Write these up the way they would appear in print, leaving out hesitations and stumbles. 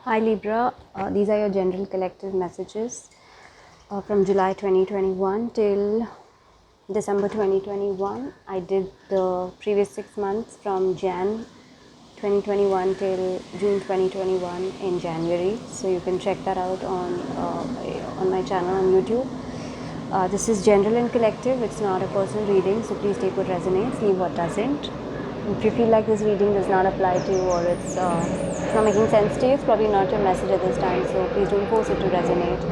Hi Libra, these are your general collective messages from July 2021 till December 2021. I did the previous 6 months from Jan 2021 till June 2021 in January. So you can check that out on my channel on YouTube. This is general and collective. It's not a personal reading, so please take what resonates, leave what doesn't. If you feel like this reading does not apply to you or it's not making sense to you, it's probably not your message at this time. So please don't force it to resonate.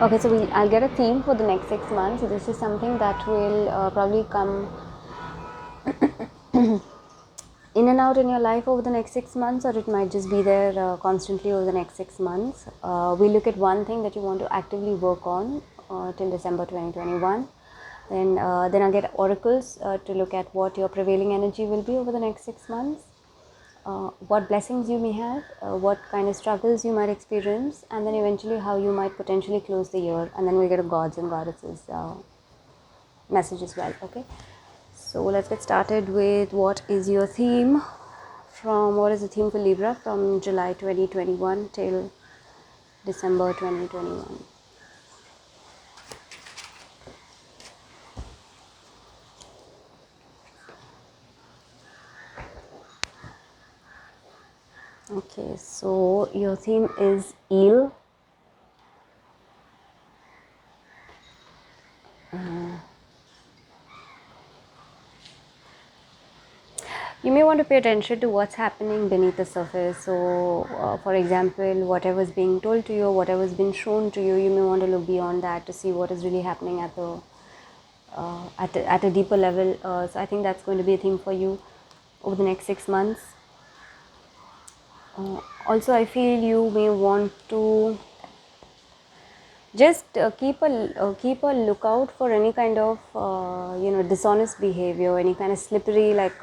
Okay, so I'll get a theme for the next 6 months. So this is something that will probably come in and out in your life over the next 6 months, or it might just be there constantly over the next 6 months. We look at one thing that you want to actively work on till December 2021. Then I'll get oracles to look at what your prevailing energy will be over the next 6 months, what blessings you may have, what kind of struggles you might experience, and then eventually how you might potentially close the year. And then we get a gods and goddesses message as well. Okay, so let's get started with what is your theme what is the theme for Libra from July 2021 till December 2021. Okay, so your theme is eel. You may want to pay attention to what's happening beneath the surface. So, for example, whatever's being told to you, whatever's been shown to you, you may want to look beyond that to see what is really happening at a deeper level. So, I think that's going to be a theme for you over the next 6 months. Also, I feel you may want to just keep a lookout for any kind of dishonest behavior, any kind of slippery, like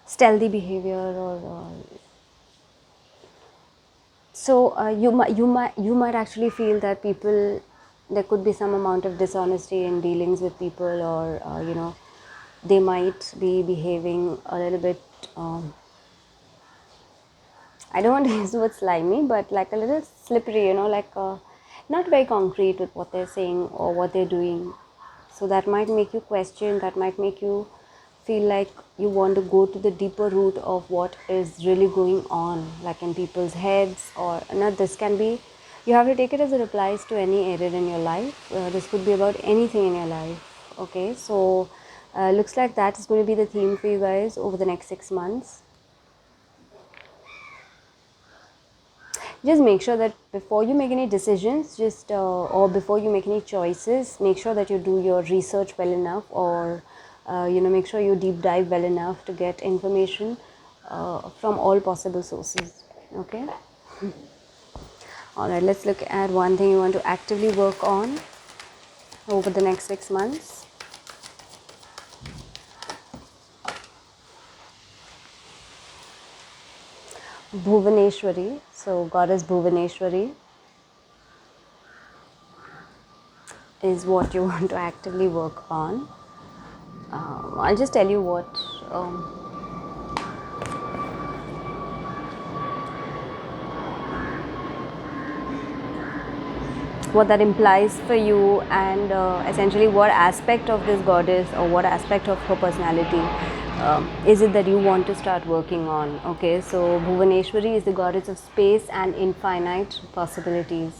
stealthy behavior, or you might actually feel that there could be some amount of dishonesty in dealings with people, or they might be behaving a little bit. I don't want to use the word slimy, but like a little slippery, not very concrete with what they're saying or what they're doing. So that might make you question, that might make you feel like you want to go to the deeper root of what is really going on, like in people's heads, or not. This can be, you have to take it as it applies to any area in your life. This could be about anything in your life. Okay, so looks like that is going to be the theme for you guys over the next 6 months. Just make sure that before you make any decisions, or before you make any choices, make sure that you do your research well enough, or make sure you deep dive well enough to get information from all possible sources. Okay. All right, let's look at one thing you want to actively work on over the next 6 months. Bhuvaneshwari, so goddess Bhuvaneshwari is what you want to actively work on. I'll just tell you what that implies for you, and essentially what aspect of this goddess or what aspect of her personality is it that you want to start working on. Okay, so Bhuvaneshwari is the goddess of space and infinite possibilities.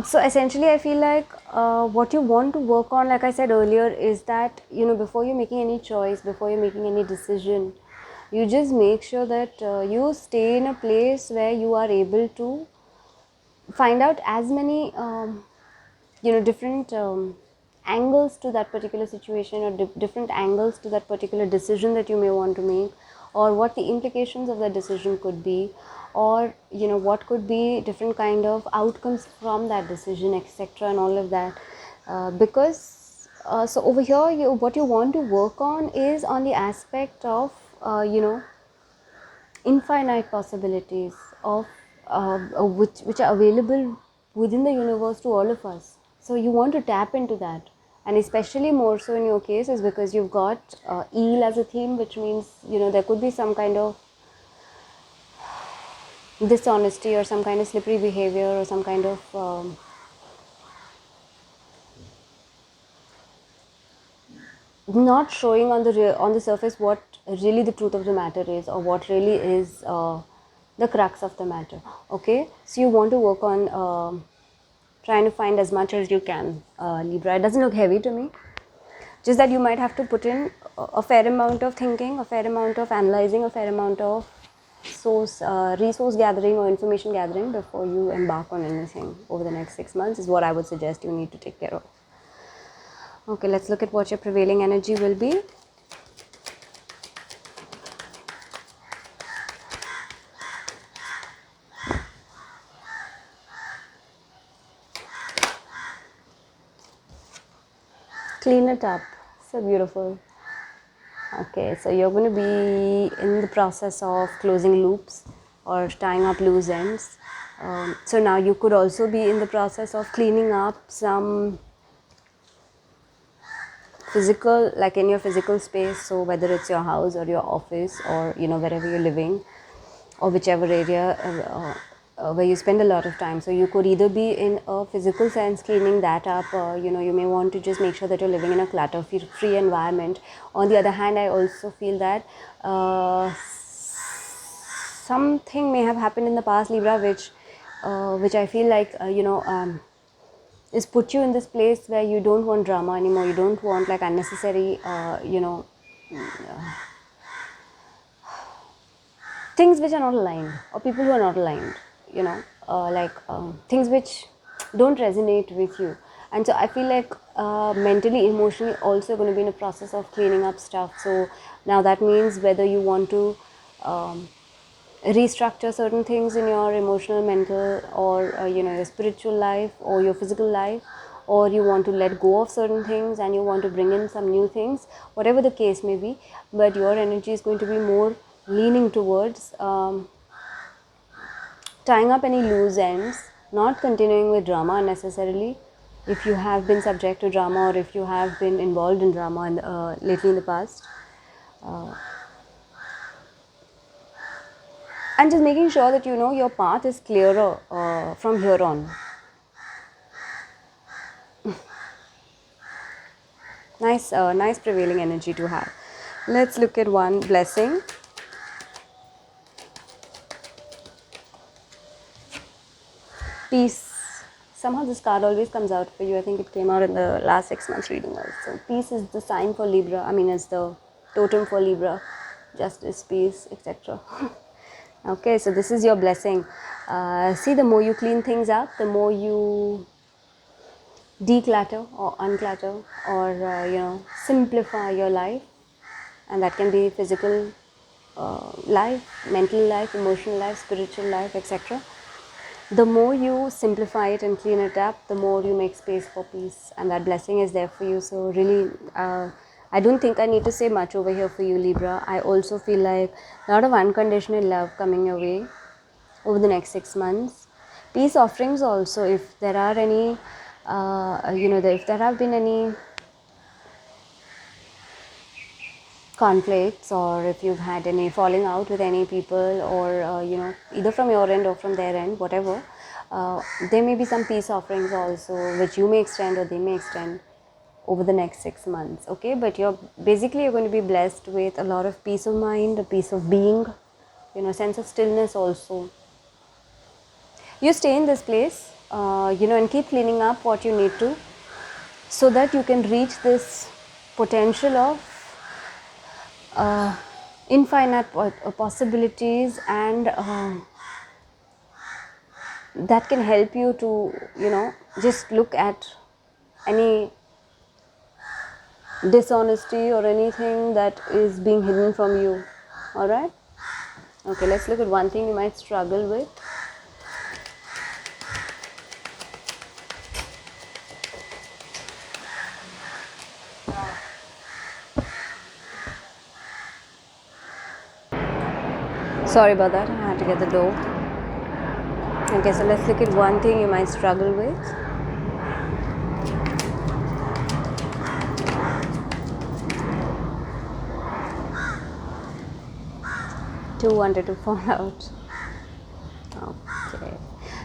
So essentially I feel like what you want to work on, like I said earlier, is that before you're making any choice, before you're making any decision, you just make sure that you stay in a place where you are able to find out as many different angles to that particular situation, or different angles to that particular decision that you may want to make, or what the implications of that decision could be, or what could be different kind of outcomes from that decision, etc., and all of that. Because so over here, what you want to work on is on the aspect of infinite possibilities of which are available within the universe to all of us. So you want to tap into that. And especially more so in your case is because you've got eel as a theme, which means, you know, there could be some kind of dishonesty or some kind of slippery behavior or some kind of not showing on the surface what really the truth of the matter is, or what really is the crux of the matter. Okay, so you want to work on trying to find as much as you can, Libra. It doesn't look heavy to me, just that you might have to put in a fair amount of thinking, a fair amount of analyzing, a fair amount of resource gathering or information gathering before you embark on anything over the next 6 months is what I would suggest you need to take care of. Okay, let's look at what your prevailing energy will be. Clean it up. So beautiful. Okay, so you're going to be in the process of closing loops or tying up loose ends. So now you could also be in the process of cleaning up some physical, like in your physical space. So whether it's your house or your office, or, you know, wherever you're living, or whichever area where you spend a lot of time. So you could either be in a physical sense cleaning that up, you know, you may want to just make sure that you're living in a clutter free environment. On the other hand, I also feel that something may have happened in the past, Libra, which I feel like is put you in this place where you don't want drama anymore. You don't want like unnecessary things which are not aligned, or people who are not aligned, you know, things which don't resonate with you. And so I feel like mentally, emotionally also going to be in a process of cleaning up stuff. So now that means whether you want to restructure certain things in your emotional, mental, or your spiritual life or your physical life, or you want to let go of certain things and you want to bring in some new things, whatever the case may be. But your energy is going to be more leaning towards tying up any loose ends, not continuing with drama unnecessarily. If you have been subject to drama, or if you have been involved in drama lately in the past, and just making sure that, you know, your path is clearer from here on. Nice prevailing energy to have. Let's look at one blessing. Peace. Somehow this card always comes out for you. I think it came out in the last 6 months reading also. Peace is the sign for Libra. I mean, it's the totem for Libra. Justice, peace, etc. Okay, so this is your blessing. See, the more you clean things up, the more you declutter or unclutter, or simplify your life, and that can be physical life, mental life, emotional life, spiritual life, etc. The more you simplify it and clean it up, the more you make space for peace, and that blessing is there for you. So really, I don't think I need to say much over here for you, Libra. I also feel like a lot of unconditional love coming your way over the next 6 months. Peace offerings also, if there are any, if there have been any conflicts, or if you've had any falling out with any people, or either from your end or from their end, whatever, there may be some peace offerings also which you may extend or they may extend over the next 6 months. Okay, but you're going to be blessed with a lot of peace of mind, a peace of being, sense of stillness also. You stay in this place, and keep cleaning up what you need to, so that you can reach this potential of infinite possibilities, and that can help you to, just look at any dishonesty or anything that is being hidden from you. All right? Okay, let's look at one thing you might struggle with. Sorry about that, I had to get the door. Okay, so let's look at one thing you might struggle with. Two wanted to fall out. Okay.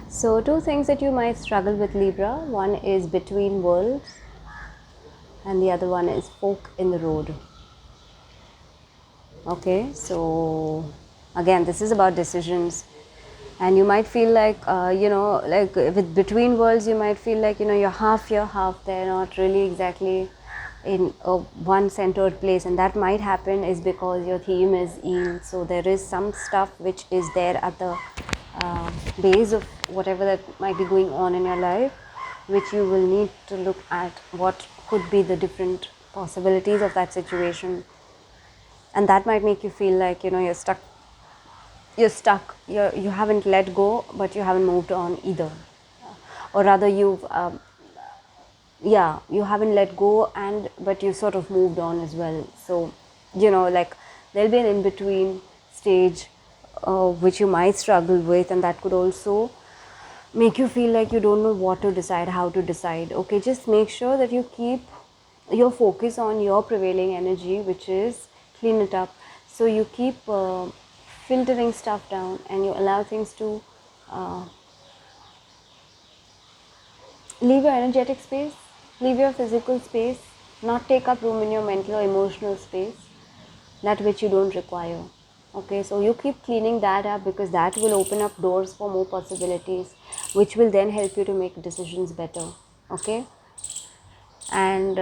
So two things that you might struggle with, Libra. One is between worlds and the other one is fork in the road. Okay, so again, this is about decisions, and you might feel like like with between worlds, you might feel like you're half here, half there, not really exactly in one centered place, and that might happen is because your theme is eel. So there is some stuff which is there at the base of whatever that might be going on in your life, which you will need to look at what could be the different possibilities of that situation, and that might make you feel like you haven't let go, but you haven't moved on either, or rather you haven't let go and but you sort of moved on as well. So like there'll be an in-between stage which you might struggle with, and that could also make you feel like you don't know what to decide, how to decide. Okay, just make sure that you keep your focus on your prevailing energy, which is clean it up. So you keep filtering stuff down and you allow things to uh, leave your energetic space, leave your physical space, not take up room in your mental or emotional space, that which you don't require. Okay, so you keep cleaning that up because that will open up doors for more possibilities, which will then help you to make decisions better. Okay, and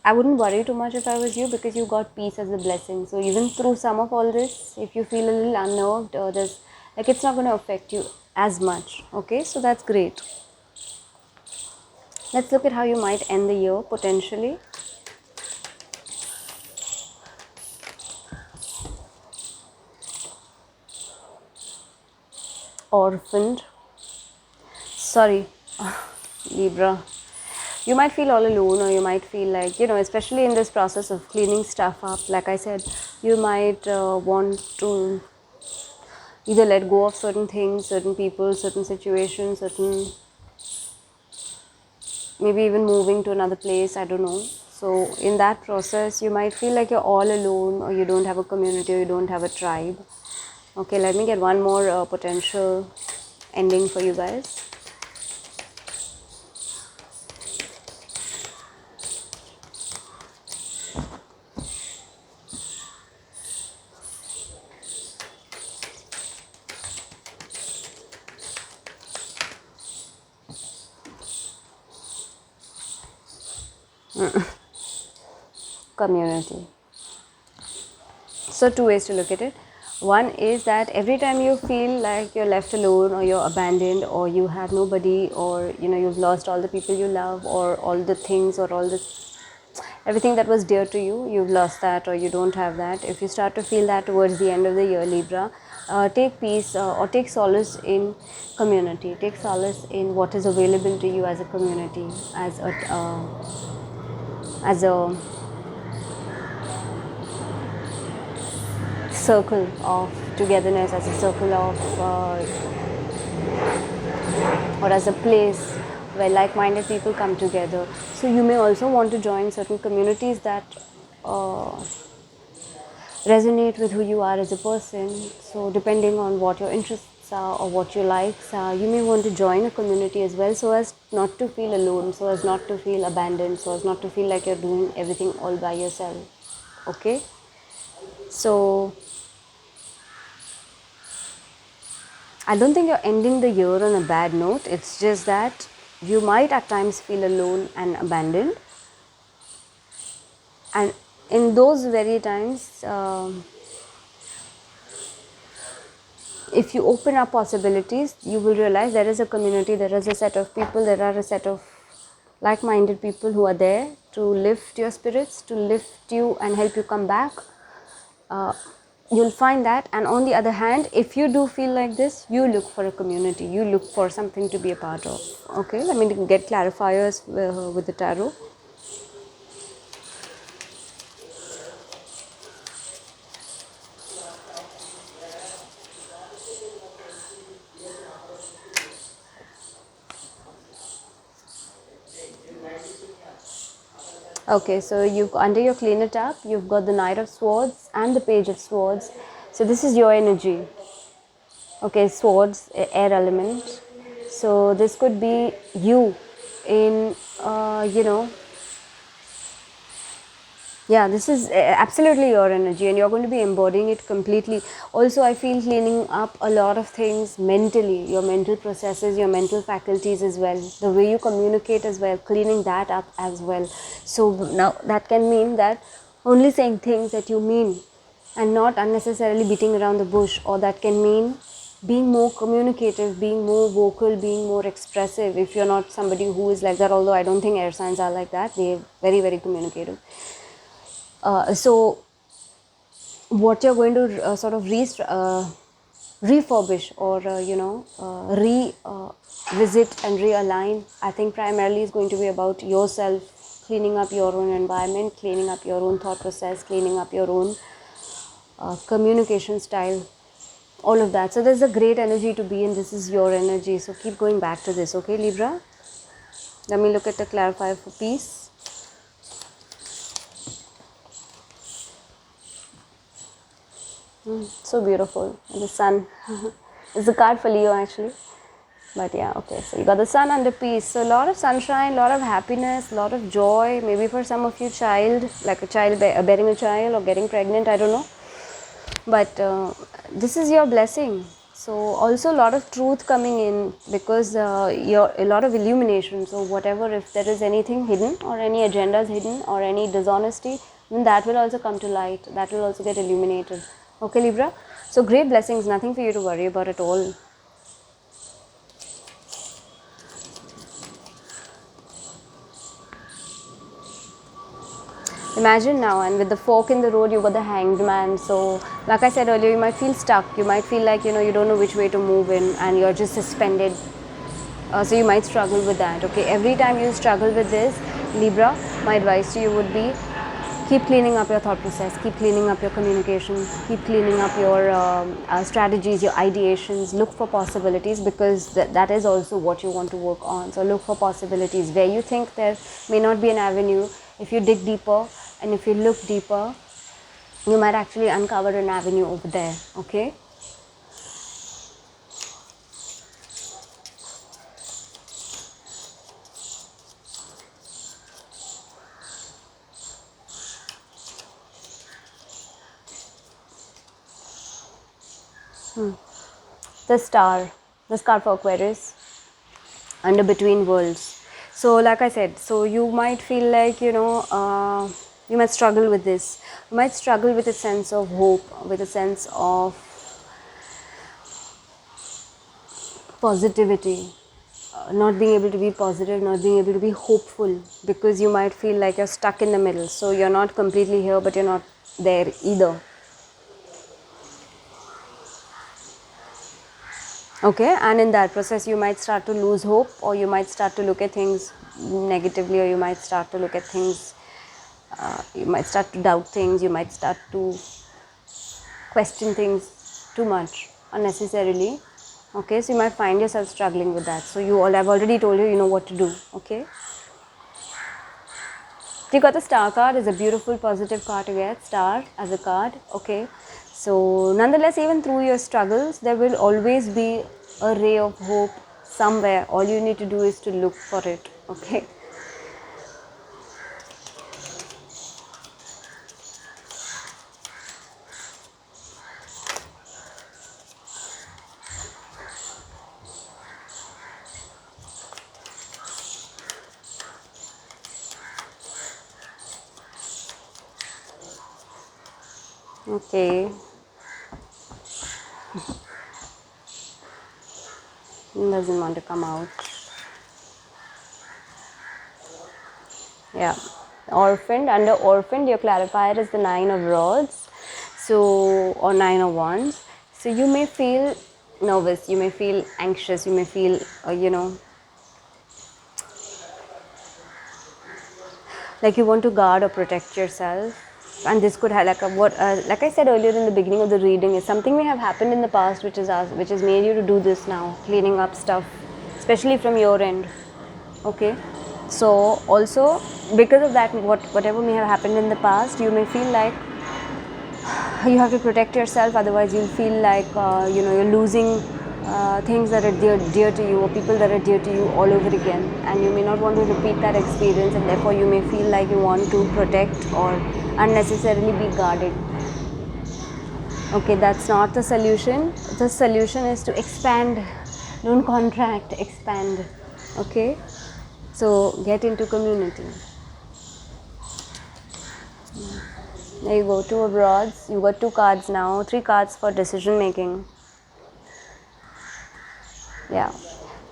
I wouldn't worry too much if I was you, because you got peace as a blessing. So even through some of all this, if you feel a little unnerved, there's like it's not going to affect you as much. Okay, so that's great. Let's look at how you might end the year potentially. Orphaned. Sorry, Libra. You might feel all alone, or you might feel like, especially in this process of cleaning stuff up, like I said, you might want to either let go of certain things, certain people, certain situations, certain, maybe even moving to another place, I don't know. So in that process, you might feel like you're all alone, or you don't have a community, or you don't have a tribe. Okay, let me get one more potential ending for you guys. Community. So two ways to look at it. One is that every time you feel like you're left alone, or you're abandoned, or you have nobody, or you've lost all the people you love, or all the things, or all the everything that was dear to you, you've lost that, or you don't have that. If you start to feel that towards the end of the year, Libra, take peace or take solace in community. Take solace in what is available to you as a community, as a circle of togetherness, as a circle of or as a place where like-minded people come together. So you may also want to join certain communities that resonate with who you are as a person. So depending on what your interests are or what your likes are, you may want to join a community as well, so as not to feel alone, so as not to feel abandoned, so as not to feel like you're doing everything all by yourself. Okay, so I don't think you're ending the year on a bad note. It's just that you might at times feel alone and abandoned, and in those very times, if you open up possibilities, you will realize there is a community, there is a set of people, there are a set of like-minded people who are there to lift your spirits, to lift you and help you come back. You'll find that. And on the other hand, if you do feel like this, you look for a community, you look for something to be a part of. Okay, let me get clarifiers with the tarot. Okay, so you've under your clean it up, you've got the Knight of Swords and the Page of Swords. So this is your energy. Okay, swords, air element. So this could be you in, yeah, this is absolutely your energy, and you're going to be embodying it completely. Also, I feel cleaning up a lot of things mentally, your mental processes, your mental faculties as well, the way you communicate as well, cleaning that up as well. So now that can mean that only saying things that you mean and not unnecessarily beating around the bush, or that can mean being more communicative, being more vocal, being more expressive. If you're not somebody who is like that, although I don't think air signs are like that, they're very, very communicative. So what you're going to sort of refurbish, or revisit and realign, I think primarily is going to be about yourself, cleaning up your own environment, cleaning up your own thought process, cleaning up your own communication style, all of that. So there's a great energy to be in. This is your energy, so keep going back to this. Okay, Libra, let me look at the clarifier for peace. So beautiful. The sun. It's a card for Leo actually. But yeah, okay. So you got the sun under peace. So a lot of sunshine, a lot of happiness, a lot of joy. Maybe for some of you, child, like a child bearing a child or getting pregnant, I don't know. But this is your blessing. So also a lot of truth coming in, because a lot of illumination. So whatever, if there is anything hidden or any agendas hidden or any dishonesty, then that will also come to light. That will also get illuminated. Okay, Libra. So great blessings. Nothing for you to worry about at all. Imagine now, and with the fork in the road, you got the hanged man. So, like I said earlier, you might feel stuck. You might feel like, you don't know which way to move in, and you're just suspended. So you might struggle with that. Okay, every time you struggle with this, Libra, my advice to you would be, keep cleaning up your thought process, keep cleaning up your communication, keep cleaning up your strategies, your ideations. Look for possibilities, because that is also what you want to work on. So look for possibilities where you think there may not be an avenue. If you dig deeper and if you look deeper, you might actually uncover an avenue over there. Okay. The star for Aquarius, under between worlds. So like I said, so you might feel like, you might struggle with this. You might struggle with a sense of hope, with a sense of positivity, not being able to be positive, not being able to be hopeful, because you might feel like you're stuck in the middle. So you're not completely here, but you're not there either. Okay, and in that process you might start to lose hope, or you might start to look at things negatively, or you might start to look at things, you might start to doubt things, you might start to question things too much unnecessarily. Okay, so you might find yourself struggling with that. So I've already told you, you know what to do. Okay, you got the star card. Is a beautiful positive card to get, star as a card. Okay, so nonetheless, even through your struggles, there will always be a ray of hope somewhere. All you need to do is to look for it. Okay. Okay. Doesn't want to come out. Yeah. Orphaned. Under orphaned, your clarifier is the 9 of rods. So, or 9 of wands. So you may feel nervous, you may feel anxious, you may feel, like you want to guard or protect yourself. And this could have, like I said earlier in the beginning of the reading, is something may have happened in the past which has made you to do this now, cleaning up stuff, especially from your end. Okay, so also because of that, whatever may have happened in the past, you may feel like you have to protect yourself, otherwise you'll feel like you're losing things that are dear to you, or people that are dear to you all over again, and you may not want to repeat that experience, and therefore you may feel like you want to protect or unnecessarily be guarded. Okay, that's not the solution. The solution is to expand, don't contract, expand. Okay, so get into community. There you go, 2 of rods. You got 2 cards now, 3 cards for decision making. Yeah,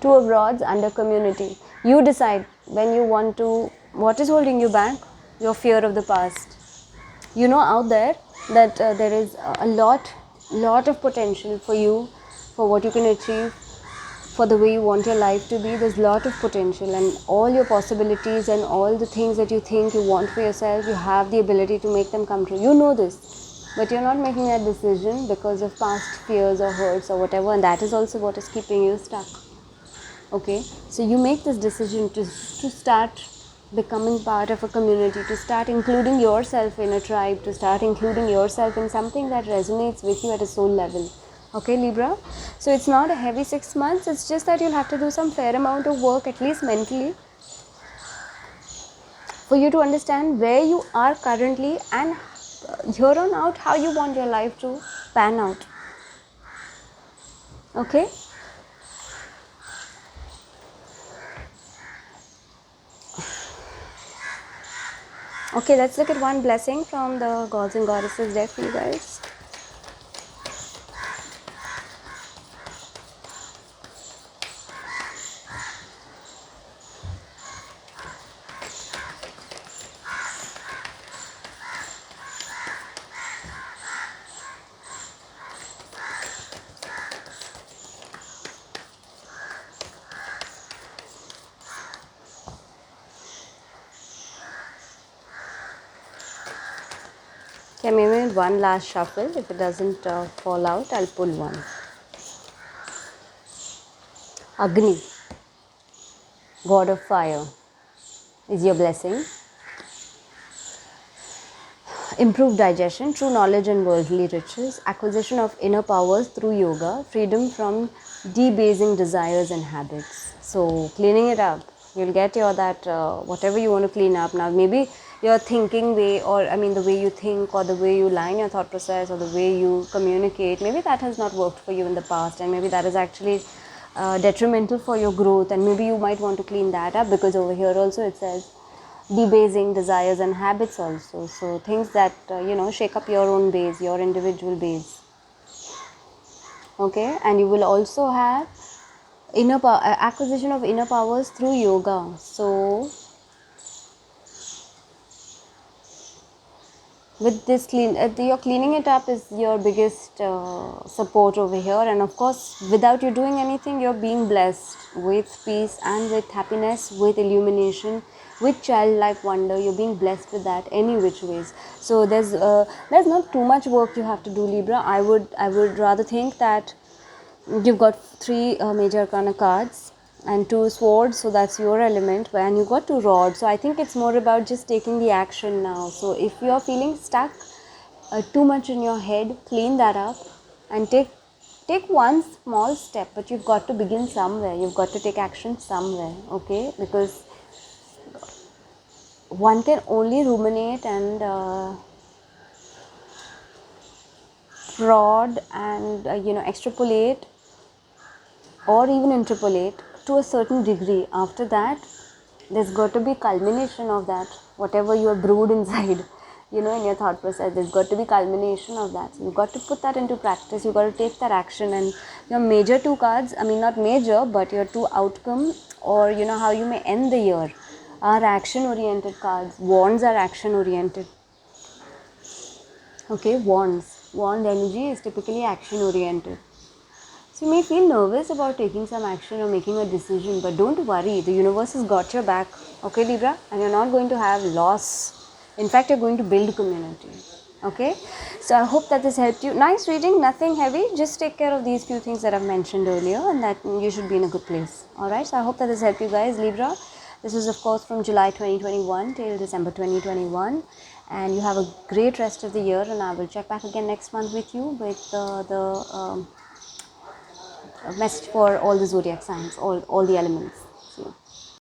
2 of rods under community. You decide when you want to, what is holding you back? Your fear of the past. You know out there that there is a lot of potential for you, for what you can achieve, for the way you want your life to be. There's a lot of potential, and all your possibilities and all the things that you think you want for yourself, you have the ability to make them come true. You know this, but you're not making that decision because of past fears or hurts or whatever, and that is also what is keeping you stuck. Okay, so you make this decision to start becoming part of a community, to start including yourself in a tribe, to start including yourself in something that resonates with you at a soul level. Okay, Libra, so it's not a heavy 6 months, it's just that you'll have to do some fair amount of work, at least mentally, for you to understand where you are currently, and here on out how you want your life to pan out. Okay, okay, let's look at one blessing from the gods and goddesses deck for you guys. Okay, maybe one last shuffle. If it doesn't fall out, I'll pull one. Agni, god of fire, is your blessing. Improved digestion, true knowledge and worldly riches, acquisition of inner powers through yoga, freedom from debasing desires and habits. So cleaning it up, you'll get your that whatever you want to clean up now. Maybe your thinking way, or the way you think, or the way you line your thought process, or the way you communicate, maybe that has not worked for you in the past, and maybe that is actually detrimental for your growth, and maybe you might want to clean that up, because over here also it says debasing desires and habits also. So things that shake up your own base, your individual base. Okay, and you will also have acquisition of inner powers through yoga. So with this you're cleaning it up is your biggest support over here, and of course without you doing anything, you're being blessed with peace and with happiness, with illumination, with childlike wonder. You're being blessed with that any which ways. So there's not too much work you have to do, Libra. I would rather think that you've got 3 major arcana cards and 2 swords, so that's your element, and you got 2 rods. So I think it's more about just taking the action now. So if you're feeling stuck too much in your head, clean that up and take one small step, but you've got to begin somewhere. You've got to take action somewhere. Okay, because one can only ruminate and prod and extrapolate or even interpolate to a certain degree. After that, there's got to be culmination of that, whatever you have brewed inside, in your thought process. There's got to be culmination of that. So you've got to put that into practice. You've got to take that action, and your major 2 cards, not major, but your 2 outcome, or how you may end the year, are action oriented cards. Wands are action oriented. Okay, wand energy is typically action oriented. So you may feel nervous about taking some action or making a decision, but don't worry, the universe has got your back. Okay, Libra, and you're not going to have loss. In fact, you're going to build community. Okay, so I hope that this helped you. Nice reading, nothing heavy. Just take care of these few things that I've mentioned earlier, and that you should be in a good place. Alright, so I hope that this helped you guys, Libra. This is of course from July 2021 till December 2021, and you have a great rest of the year, and I will check back again next month with you with the message for all the zodiac signs, all the elements.